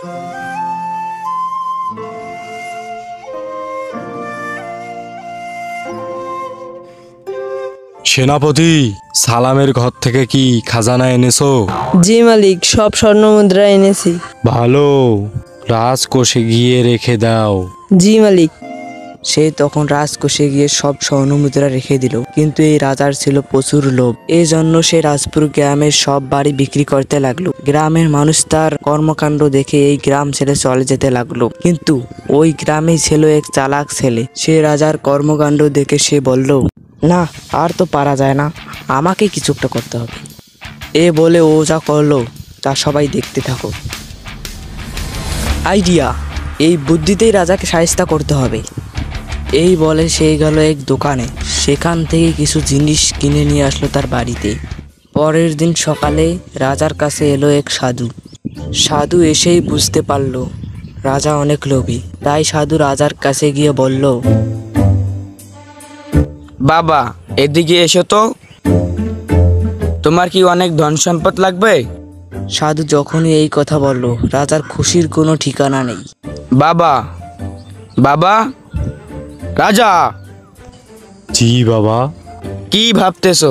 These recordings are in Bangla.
সেনাপতি, সালামের ঘর থেকে কি খাজানা এনেছো? জি মালিক, সব স্বর্ণ মুদ্রা এনেছি। ভালো, রাজকোষে গিয়ে রেখে দাও। জি মালিক। সে তখন রাজকোষে গিয়ে সব স্বর্ণমুদ্রা রেখে দিল, কিন্তু এই রাজার ছিল প্রচুর লোভ। এই জন্য সে রাজপুর গ্রামের সব বাড়ি বিক্রি করতে লাগলো। গ্রামের মানুষ তার কর্মকাণ্ড দেখে এই গ্রাম ছেড়ে চলে যেতে লাগলো। কিন্তু ওই গ্রামে ছিল এক চালাক ছেলে। সে রাজার কর্মকাণ্ড দেখে সে বলল, না, আর তো পারা যায় না, আমাকে কিছু একটা করতে হবে। এ বলে ও যা করলো তা সবাই দেখতে থাকো। আইডিয়া, এই বুদ্ধিতেই রাজাকে শায়েস্তা করতে হবে। এই বলে সে গেল এক দোকানে, সেখান থেকে কিছু জিনিস কিনে নিয়ে আসলো তার বাড়িতে। পরের দিন সকালে রাজার কাছে এলো এক সাধু। সাধু এসেই বুঝতে পারল রাজা অনেক লোভী, তাই সাধু রাজার কাছে গিয়ে বলল, বাবা, এদিকে এসো তো। তোমার কি অনেক ধন সম্পদ লাগবে? সাধু যখনই এই কথা বলল, রাজার খুশির কোনো ঠিকানা নেই। বাবা, বাবা, রাজা। জি বাবা। কি ভাবতেছো?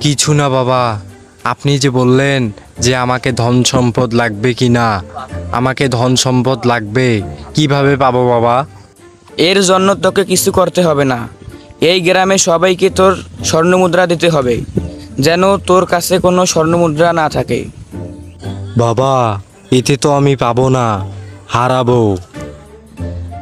কিছু না বাবা, আপনি যে বললেন যে আমাকে ধন সম্পদ লাগবে কি না, আমাকে ধন সম্পদ লাগবে, কিভাবে পাবো বাবা? এর জন্য তোকে কিছু করতে হবে না। এই গ্রামে সবাইকে তোর স্বর্ণমুদ্রা দিতে হবে, যেন তোর কাছে কোনো স্বর্ণমুদ্রা না থাকে। বাবা, এতে তো আমি পাবো না, হারাবো।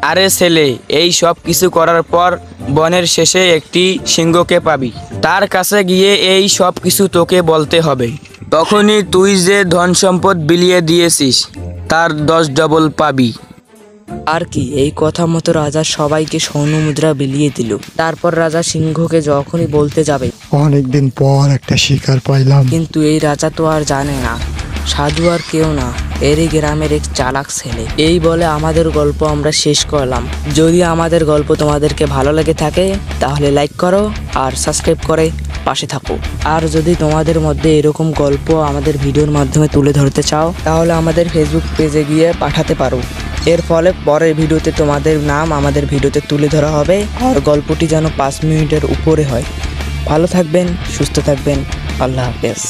আরে ছেলে, এই সব কিছু করার পর বনের শেষে একটি সিংহকে পাবি। তার কাছে গিয়ে এই সব কিছু তোকে বলতে হবে। তখনই তুই যে ধন সম্পদ বিলিয়ে দিয়েছিস তার 10 ডবল পাবি। আর কি, এই কথা মতো রাজা সবাইকে স্বর্ণমুদ্রা বিলিয়ে দিল। তারপর রাজা সিংহকে যখনই বলতে যাবে, অনেকদিন পর একটা শিকার পাইলাম। কিন্তু এই রাজা তো আর জানে না সাধু আর কেউ না, এরই গ্রামের এক চালাক ছেলে। এই বলে আমাদের গল্প আমরা শেষ করলাম। যদি আমাদের গল্প তোমাদেরকে ভালো লেগে থাকে তাহলে লাইক করো আর সাবস্ক্রাইব করে পাশে থাকো। আর যদি তোমাদের মধ্যে এরকম গল্প আমাদের ভিডিওর মাধ্যমে তুলে ধরতে চাও তাহলে আমাদের ফেসবুক পেজে গিয়ে পাঠাতে পারো। এর ফলে পরের ভিডিওতে তোমাদের নাম আমাদের ভিডিওতে তুলে ধরা হবে আর গল্পটি যেন 5 মিনিটের উপরে হয়। ভালো থাকবেন, সুস্থ থাকবেন, আল্লাহ হাফেজ।